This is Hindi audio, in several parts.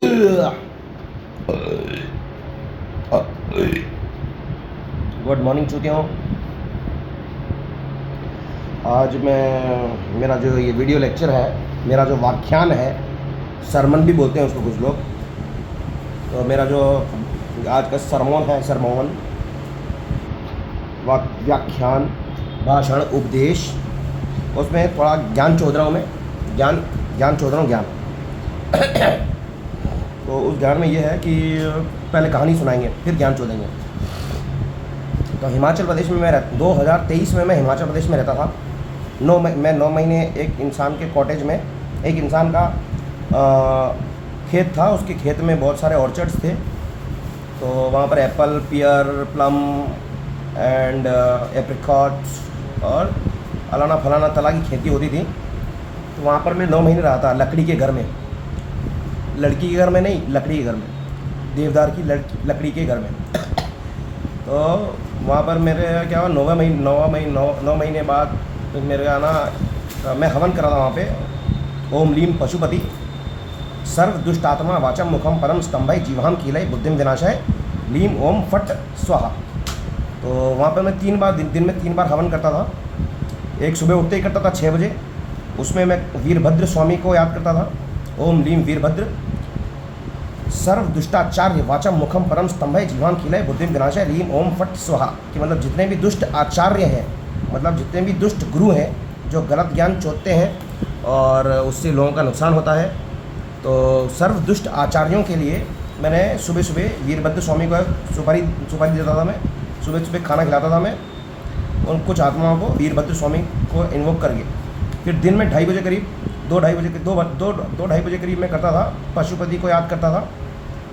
Good morning चूतियों। आज मैं मेरा जो ये वीडियो लेक्चर है, मेरा जो व्याख्यान है, सरमन भी बोलते हैं उसको कुछ लोग, तो मेरा जो आज का सरमोन है, सरमोन व्याख्यान भाषण उपदेश, उसमें थोड़ा ज्ञान चोद रहा हूँ मैं, ज्ञान चोद रहा हूँ, ज्ञान। तो उस ज्ञान में ये है कि पहले कहानी सुनाएंगे फिर ज्ञान चोदेंगे। तो हिमाचल प्रदेश में मैं 2023 में मैं हिमाचल प्रदेश में रहता था। मैं 9 महीने एक इंसान के कॉटेज में, एक इंसान का खेत था, उसके खेत में बहुत सारे ऑर्चर्ड्स थे। तो वहाँ पर apple, pear, plum and apricots और अलाना फलाना तला की खेती होती थी। तो वहाँ पर मैं 9 महीने रहा था, लकड़ी के घर में, लड़की के घर में नहीं, लकड़ी के घर में, देवदार की लकड़ी के घर में। तो वहाँ पर मेरे क्या हुआ, 9 महीने बाद तो मेरे का ना, मैं हवन करा था वहाँ पे। ओम लीम पशुपति सर्व दुष्टात्मा वाचम मुखम परम स्तंभय जीवाम कीलय बुद्धिम विनाशाय लीम ओम फट स्वाहा। तो वहाँ पर मैं 3 बार दिन में 3 बार हवन करता था। एक सुबह उठते ही करता था 6 बजे, उसमें मैं वीरभद्र स्वामी को याद करता था। ओम लीम वीरभद्र सर्व दुष्टाचार्य वाचम मुखम परम स्तंभय जीवाम खिलय बुद्धिम विनाशाय लीम ओम फट स्वाहा। कि मतलब जितने भी दुष्ट आचार्य हैं, मतलब जितने भी दुष्ट गुरु हैं जो गलत ज्ञान चोदते हैं और उससे लोगों का नुकसान होता है, तो सर्व दुष्ट आचार्यों के लिए मैंने सुबह सुबह वीरभद्र स्वामी को सुपारी देता था। मैं सुबह सुबह खाना खिलाता था मैं उन कुछ आत्माओं को, वीरभद्र स्वामी को इन्वोक करके। फिर दिन में 2:30 बजे करीब, 2-2:30 बजे करीब मैं करता था, पशुपति को याद करता था।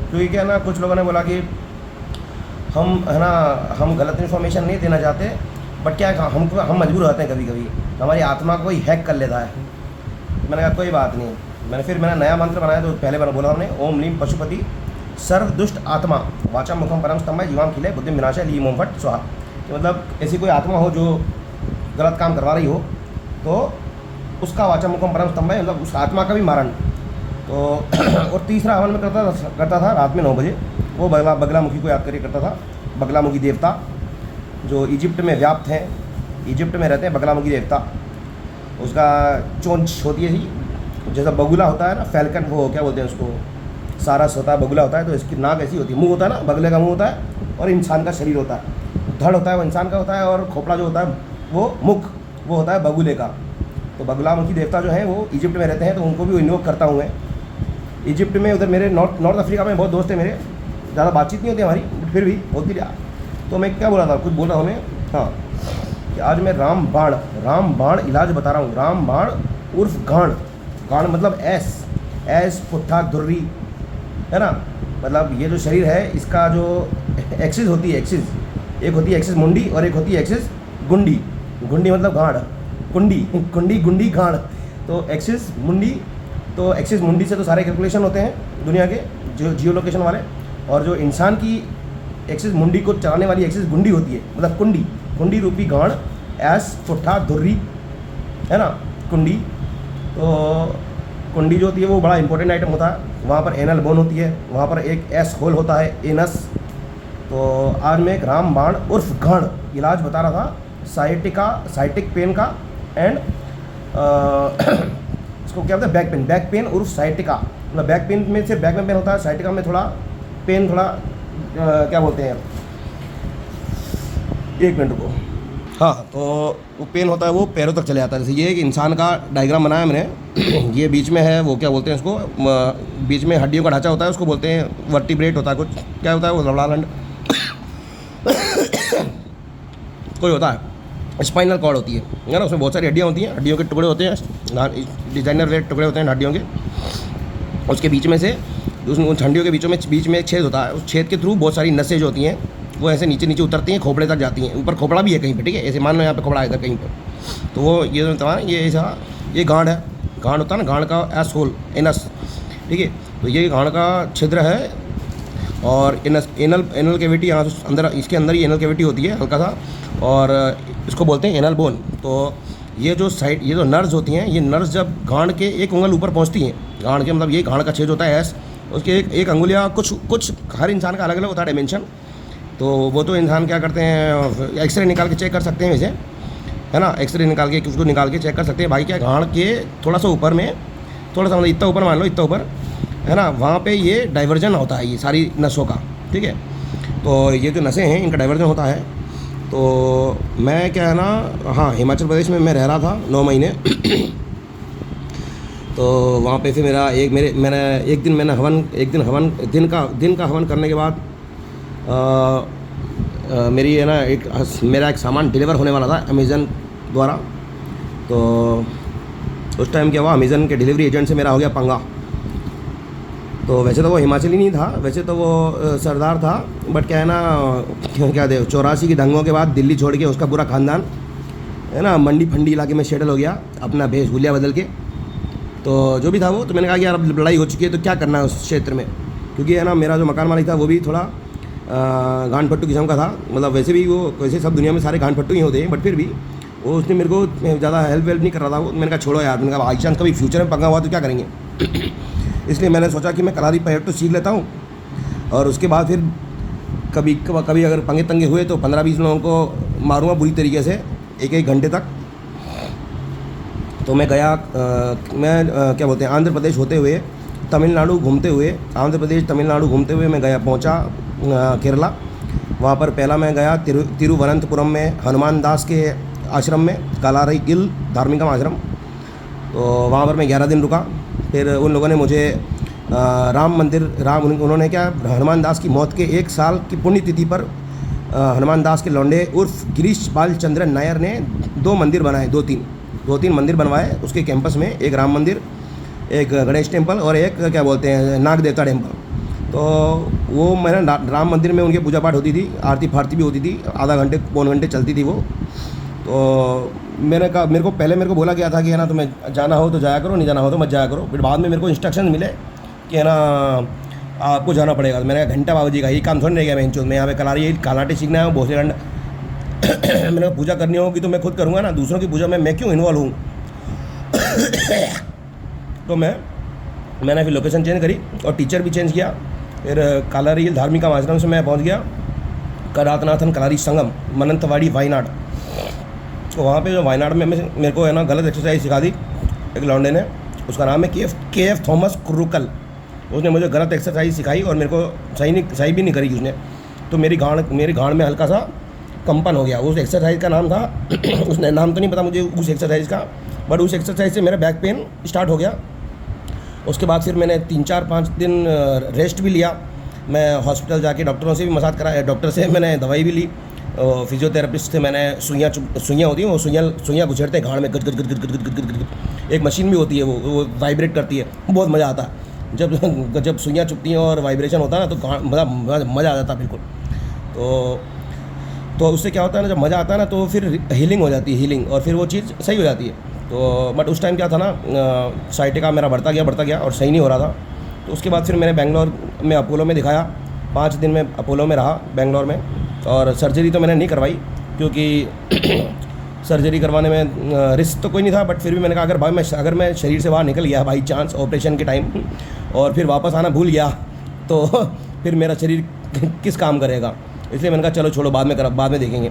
क्योंकि क्या ना, कुछ लोगों ने बोला कि हम है ना, हम गलत इन्फॉर्मेशन नहीं देना चाहते, बट क्या है, हम मजबूर होते हैं, कभी कभी हमारी आत्मा को ही हैक कर लेता है। मैंने कहा कोई बात नहीं, फिर मैंने नया मंत्र बनाया। तो पहले बार बोला हमने ओम लीम पशुपति सर्व दुष्ट आत्मा वाचा मुखम परम स्तंभय जीवाम खिलय बुद्धिम विनाशाय लीम ओम फट स्वाहा। मतलब ऐसी कोई आत्मा हो जो गलत काम करवा रही हो, तो उसका वाचा मुखम परम स्तंभय, मतलब उस आत्मा का भी मारण। तो और तीसरा हवन में करता था रात में 9 बजे, वो बगलामुखी को याद करके करता था। बगलामुखी देवता जो इजिप्ट में व्याप्त हैं, इजिप्ट में रहते हैं बगलामुखी देवता। उसका चोंच होती है जी, जैसा बगुला होता है ना, फैल्कन, वो क्या बोलते हैं उसको, सारस होता है, बगुला होता है। तो इसकी नाक ऐसी होती है, मुंह होता है ना, बगले का मुंह होता है, और इंसान का शरीर होता है। धड़ होता है वो इंसान का होता है, और खोपड़ा जो होता है वो मुख, वो होता है बगुले का। तो बगलामुखी देवता जो है वो इजिप्ट में रहते हैं, तो उनको भी इन्वोक करता हूँ मैं। इजिप्ट में, उधर मेरे नॉर्थ अफ्रीका में बहुत दोस्त हैं मेरे, ज़्यादा बातचीत नहीं होती हमारी, बट फिर भी होती रहा। तो मैं क्या बोला था, कुछ बोल रहा हूँ मैं, हाँ, कि आज मैं रामबाण इलाज बता रहा हूँ। रामबाण उर्फ गाण मतलब एस पुट्ठा दुर्री, है ना। मतलब ये जो शरीर है, इसका जो एक्सिस होती है, एक होती है एक्सिस मुंडी और एक होती है एक्सिस गुंडी। गुंडी मतलब गाढ़, कुंडी गुंडी गाढ़। तो एक्सिस मुंडी, तो एक्सिस मुंडी से तो सारे कैलकुलेशन होते हैं दुनिया के, जो जियो लोकेशन वाले। और जो इंसान की एक्सिस मुंडी को चलाने वाली एक्सिस गुंडी होती है, मतलब कुंडी रूपी गाढ़, एस पुट्ठा दुर्री, है ना, कुंडी। तो कुंडी जो होती है वो बड़ा इंपॉर्टेंट आइटम होता है। वहाँ पर एनल बोन होती है, वहाँ पर एक एस होल होता है, एनस। तो आज मैं एक रामबाण उर्फ गाण इलाज बता रहा था, साइटिक पेन का, एंड इसको क्या बोलते हैं, बैक पेन उर्फ साइटिका। मतलब बैक पेन में सिर्फ बैक में पेन होता है, साइटिका में थोड़ा पेन, थोड़ा क्या बोलते हैं, 1 मिनट को, हाँ। तो वो पेन होता है, वो पैरों तक चले जाता है। जैसे ये एक इंसान का डायग्राम बनाया मैंने, ये बीच में है, वो क्या बोलते हैं उसको, बीच में हड्डियों का ढांचा होता है, उसको बोलते हैं वर्टिब्रेट होता है, कुछ क्या होता है वो, लवड़ालंड कोई होता है, स्पाइनल कॉर्ड होती है ना, उसमें बहुत सारी हड्डियाँ होती हैं, हड्डियों के टुकड़े होते हैं, डिजाइनर वेट टुकड़े होते हैं हड्डियों के। उसके बीच में से, उन हड्डियों के बीच में एक छेद होता है, उस छेद के थ्रू बहुत सारी नसें जो होती हैं वो ऐसे नीचे उतरती हैं, खोपड़े तक जाती हैं। ऊपर खोपड़ा भी है कहीं पे, ठीक है, ऐसे मान लो यहाँ पे खोपड़ा है इधर कहीं पे। तो वो ये गांड है, गांड होता है ना, गांड का एस होल, एनस, ठीक है। तो ये गांड का छिद्र है, और एनल कैविटी यहाँ अंदर, इसके अंदर ही एनल कैविटी होती है हल्का सा, और इसको बोलते हैं एनल बोन। तो ये जो नर्व्स होती हैं, ये नर्व्स जब गांड के 1 उंगल ऊपर पहुँचती हैं, गांड के मतलब ये गांड का छेद होता है एस, उसके एक अंगुलियाँ कुछ हर इंसान का अलग अलग होता है डायमेंशन। तो वो तो इंसान क्या करते हैं, एक्सरे निकाल के चेक कर सकते हैं वैसे, है ना, एक्सरे निकाल के उसको निकाल के चेक कर सकते हैं। भाई क्या गांड के थोड़ा सा ऊपर में, थोड़ा सा मतलब इतना ऊपर मान लो, इतना ऊपर, है ना, वहाँ पे ये डाइवर्जन होता है, ये सारी नसों का, ठीक है। तो ये जो नसें हैं इनका डाइवर्जन होता है। तो मैं क्या है ना, हाँ, हिमाचल प्रदेश में मैं रह रहा था 9 महीने। तो वहाँ पे फिर मैंने एक दिन हवन करने के बाद मेरी है ना मेरा एक सामान डिलीवर होने वाला था अमेज़न द्वारा। तो उस टाइम क्या हुआ, अमेज़न के डिलीवरी एजेंट से मेरा हो गया पंगा। तो वैसे तो वो हिमाचली नहीं था, वैसे तो वो सरदार था, बट क्या है ना, क्या दे 84 की दंगों के बाद दिल्ली छोड़ के उसका पूरा ख़ानदान है ना मंडी फंडी इलाके में सेटल हो गया अपना भेष-भूलिया बदल के। तो जो भी था वो, तो मैंने कहा कि यार अब लड़ाई हो चुकी है तो क्या करना है उस क्षेत्र में, क्योंकि है ना मेरा जो मकान मालिक था वो भी थोड़ा गांड फट्टू किस्म का था। मतलब वैसे सब दुनिया में सारे गांड फट्टू ही होते हैं, बट फिर भी वो उसने मेरे को ज़्यादा हेल्प वेल्प नहीं कर रहा था वो। मैंने कहा छोड़ो यार, मैंने कहा बाई चांस कभी फ्यूचर में पंगा हुआ तो क्या करेंगे। इसलिए मैंने सोचा कि मैं कलारी पैर तो सीख लेता हूँ, और उसके बाद फिर कभी अगर पंगे तंगे हुए तो 15-20 लोगों को मारूंगा बुरी तरीके से 1-1 घंटे तक। तो मैं गया, क्या बोलते हैं, आंध्र प्रदेश होते हुए तमिलनाडु घूमते हुए मैं गया, पहुंचा केरला। वहाँ पर पहला मैं गया तिरुवनंतपुरम में हनुमान दास के आश्रम में, कालारई इल धार्मिक आश्रम। तो वहाँ पर मैं 11 दिन रुका। फिर उन लोगों ने मुझे उन्होंने क्या, हनुमान दास की मौत के 1 साल की पुण्यतिथि पर हनुमान दास के लौंडे उर्फ गिरीश बाल चंद्र नायर ने 2 मंदिर बनाए, 2-3 मंदिर बनवाए उसके कैंपस में। एक राम मंदिर, एक गणेश टेम्पल और एक क्या बोलते हैं नाग देवता टेम्पल। तो वो मैंने राम मंदिर में उनकी पूजा पाठ होती थी, आरती फारती भी होती थी, आधा घंटे पौन घंटे चलती थी वो। तो मैंने कहा, मेरे को बोला गया था कि है ना तुम्हें जाना हो तो जाया करो, नहीं जाना हो तो मत जाया करो। फिर बाद में मेरे को इंस्ट्रक्शन मिले कि है ना आपको जाना पड़ेगा। तो मैंने कहा घंटा बाबू जी का ये काम थोड़ी रह गया, मैं यहाँ पे कलाटे सीखना है, भोसलेखंड मैंने कहा पूजा करनी होगी तो मैं खुद करूँगा ना, दूसरों की पूजा में मैं क्यों इन्वॉल्व हूँ। तो मैंने फिर लोकेशन चेंज करी और टीचर भी चेंज किया। फिर कालारील धार्मिक आश्रम से मैं पहुंच गया करातनाथन कलारी संगम, मनंतवाड़ी, वायनाड। तो वहाँ पे जो वायनाड में मेरे को है ना गलत एक्सरसाइज सिखा दी एक लौंडे ने, उसका नाम है के एफ थॉमस क्रूकल। उसने मुझे गलत एक्सरसाइज सिखाई और मेरे को सही भी नहीं करी उसने। तो मेरी गांड में हल्का सा कंपन हो गया। उस एक्सरसाइज का नाम था उसने नाम तो नहीं पता मुझे उस एक्सरसाइज का, बट उस एक्सरसाइज से मेरा बैक पेन स्टार्ट हो गया। उसके बाद फिर मैंने 3-4-5 दिन रेस्ट भी लिया। मैं हॉस्पिटल जाके डॉक्टरों से भी मसाज कराया, डॉक्टर से मैंने दवाई भी ली, फिजियोथेरेपिस्ट से मैंने सुइयाँ होती हैं, वो सुइयाँ घुसेड़ते हैं गाँड में, गद गद। एक मशीन भी होती है वो वाइब्रेट करती है, बहुत मज़ा आता है जब सुइयाँ चुभती हैं और वाइब्रेशन होता है ना, तो मज़ा आ जाता है बिल्कुल। तो उससे क्या होता है ना, जब मज़ा आता है ना तो फिर हीलिंग हो जाती है, और फिर वो चीज़ सही हो जाती है। तो बट उस टाइम क्या था ना, साइटिका मेरा बढ़ता गया और सही नहीं हो रहा था। तो उसके बाद फिर मैंने बेंगलोर में अपोलो में दिखाया, 5 दिन में अपोलो में रहा बेंगलोर में। और सर्जरी तो मैंने नहीं करवाई क्योंकि सर्जरी करवाने में रिस्क तो कोई नहीं था, बट फिर भी मैंने कहा अगर मैं शरीर से बाहर निकल गया बाई चांस ऑपरेशन के टाइम और फिर वापस आना भूल गया तो फिर मेरा शरीर किस काम करेगा। इसलिए मैंने कहा चलो छोड़ो, बाद में देखेंगे।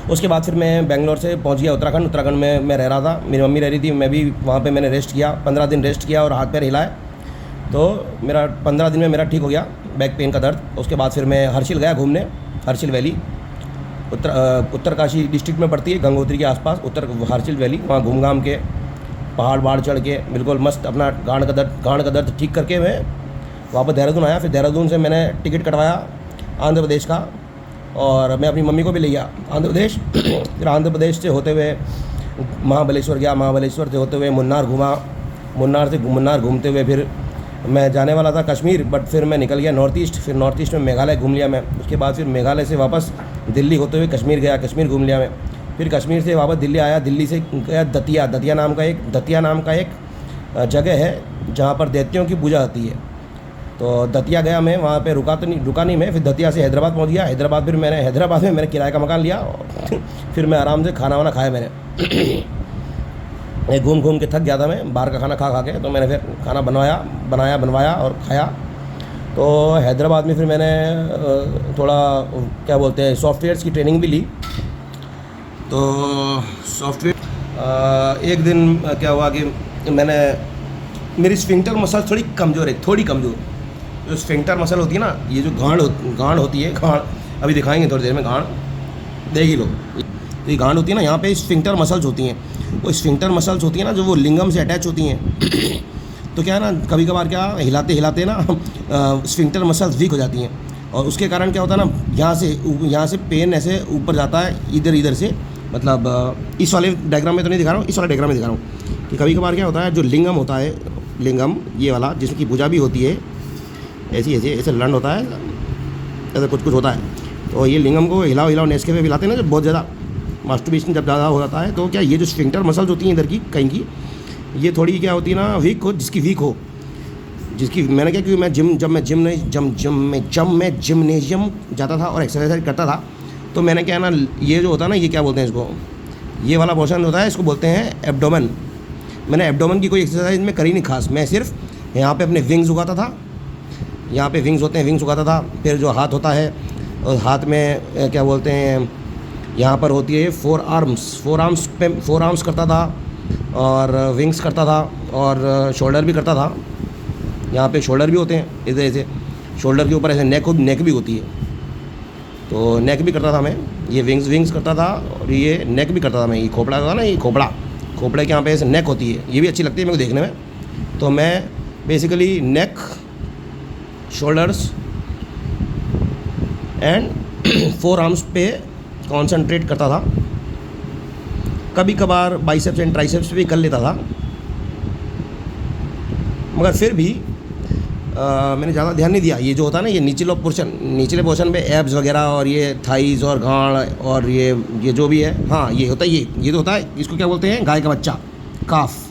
उसके बाद फिर मैं बेंगलोर से पहुंच गया उत्तराखंड में मैं रह रहा था, मेरी मम्मी रह रही थी, मैं भी वहाँ पे मैंने रेस्ट किया, 15 दिन रेस्ट किया और हाथ पैर हिलाए। तो मेरा 15 दिन में मेरा ठीक हो गया बैक पेन का दर्द। उसके बाद फिर मैं हर्षिल गया घूमने, हर्षिल वैली उत्तरकाशी डिस्ट्रिक्ट में पड़ती है, गंगोत्री के आसपास हर्षिल वैली। वहाँ घूम घाम के पहाड़ चढ़ के बिल्कुल मस्त अपना गांड का दर्द ठीक करके मैं वापस देहरादून आया। फिर देहरादून से मैंने टिकट कटवाया आंध्र प्रदेश का, और मैं अपनी मम्मी को भी ले गया आंध्र प्रदेश। फिर आंध्र प्रदेश से होते हुए महाबलेश्वर गया, महाबलेश्वर से होते हुए मुन्नार घूमा, मुन्नार घूमते हुए फिर मैं जाने वाला था कश्मीर, बट फिर मैं निकल गया नॉर्थ ईस्ट। फिर नॉर्थ ईस्ट में मेघालय घूम लिया मैं। उसके बाद फिर मेघालय से वापस दिल्ली होते हुए कश्मीर गया, कश्मीर घूम लिया मैं। फिर कश्मीर से वापस दिल्ली आया, दिल्ली से गया दतिया नाम का एक जगह है जहाँ पर दैत्यों की पूजा होती है। तो दतिया गया मैं, वहाँ पे रुका नहीं मैं। फिर दतिया से हैदराबाद पहुँच गया। हैदराबाद में मैंने किराए का मकान लिया। फिर मैं आराम से खाना वाना खाया मैंने। ये घूम घूम के थक गया था मैं बाहर का खाना खा खा के, तो मैंने फिर खाना बनवाया और खाया। तो हैदराबाद में फिर मैंने थोड़ा क्या बोलते हैं सॉफ्टवेयर्स की ट्रेनिंग भी ली। तो सॉफ्टवेयर एक दिन क्या हुआ कि मेरी स्फिंक्टर मसल थोड़ी कमज़ोर है। जो स्फिंक्टर मसल होती है ना, ये जो गांड होती है, गांड अभी दिखाएंगे थोड़ी देर में, गांड देख ही लो। तो ये गांड होती है ना, यहाँ पे स्फिंक्टर मसल्स होती हैं। वो स्फिंक्टर मसल्स होती है ना, जो वो लिंगम से अटैच होती हैं। तो क्या है ना, कभी कभार क्या हिलाते ना स्फिंक्टर मसल्स वीक हो जाती हैं, और उसके कारण क्या होता है ना, यहाँ से पेन ऐसे ऊपर जाता है इधर से। मतलब इस वाले डायग्राम में तो नहीं दिखा रहा हूँ, इस वाले डायग्राम में दिखा रहा हूँ कि कभी कभार क्या होता है, जो लिंगम होता है, लिंगम ये वाला जिसकी भुजा भी होती है, ऐसे लंड होता है, ऐसा कुछ होता है। तो ये लिंगम को हिलाओ नेस्के पे हिलाते हैं ना, जब बहुत ज़्यादा मास्टरबेशन जब ज़्यादा हो जाता है, तो क्या ये जो स्फिंक्टर मसल्स होती हैं इधर की कहीं की, ये थोड़ी क्या होती है ना, जिसकी मैंने क्या, क्योंकि मैं जिमनेजियम जाता था और एक्सरसाइज करता था, तो मैंने क्या ना, ये जो होता है ना, ये क्या बोलते हैं इसको, ये वाला पोर्शन होता है, इसको बोलते हैं एब्डोमेन। मैंने एब्डोमेन की कोई एक्सरसाइज में करी नहीं खास, मैं सिर्फ यहाँ पे अपने विंग्स उगाता था, यहाँ पे विंग्स होते हैं, विंग्स उगाता था। फिर जो हाथ होता है, और हाथ में क्या बोलते हैं, यहाँ पर होती है फोर आर्म्स करता था, और विंग्स करता था, और शोल्डर भी करता था। यहाँ पे शोल्डर भी होते हैं, इधर ऐसे शोल्डर के ऊपर ऐसे नेक भी होती है, तो नेक भी करता था मैं। ये विंग्स करता था, और ये नेक भी करता था मैं। ये खोपड़ा था ना, ये खोपड़े के यहाँ पे ऐसे नेक होती है, ये भी अच्छी लगती है मेरे को देखने में। तो मैं basically neck, shoulders and four arms पे कॉन्सेंट्रेट करता था। कभी कभार बाइसेप्स एंड ट्राइसेप्स भी कर लेता था, मगर फिर भी मैंने ज़्यादा ध्यान नहीं दिया। ये जो होता है ना, ये निचले पोर्शन पे एब्स वगैरह, और ये थाइज और गांड, और ये जो भी है, हाँ ये होता है, ये तो होता है, इसको क्या बोलते हैं, गाय का बच्चा, काफ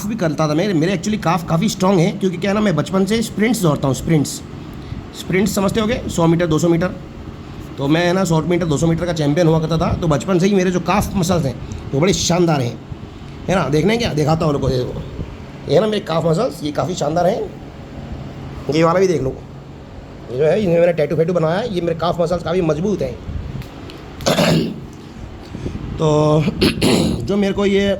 भी करता था मैं। मेरे एक्चुअली काफ काफ़ी स्ट्रॉन्ग है, क्योंकि क्या है ना, मैं बचपन से स्प्रिंट्स दौड़ता हूँ। स्प्रिंट्स समझते होगे, 100 मीटर 200 मीटर। तो मैं है ना 100 मीटर 200 मीटर का चैंपियन हुआ करता था। तो बचपन से ही मेरे जो काफ मसल्स हैं वो बड़े शानदार हैं, है ना। देखने क्या दिखाता हूँ उनको, ये है ना मेरे काफ मसल्स, ये काफ़ी शानदार हैं। ये वाला भी देख लो, ये जो है, इनमें मैंने टैटू बनवाया है, ये मेरे काफ मसल्स काफ़ी मजबूत हैं। तो जो मेरे को ये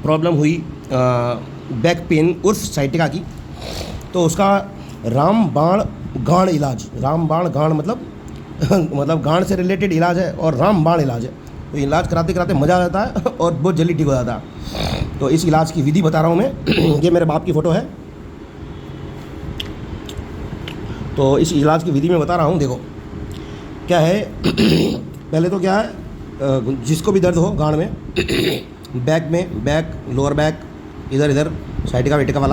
प्रॉब्लम हुई बैक पेन उर्फ साइटिका की, तो उसका रामबाण गांड इलाज, मतलब गांड से रिलेटेड इलाज है, और रामबाण इलाज है। तो इलाज कराते कराते मज़ा आ जाता है और बहुत जल्दी ठीक हो जाता है। तो इस इलाज की विधि बता रहा हूँ मैं। ये मेरे बाप की फ़ोटो है, तो इस इलाज की विधि में बता रहा हूँ। देखो क्या है, पहले तो क्या है, जिसको भी दर्द हो गांड में, बैक, लोअर बैक, इधर साइटिका वेटिका वाला,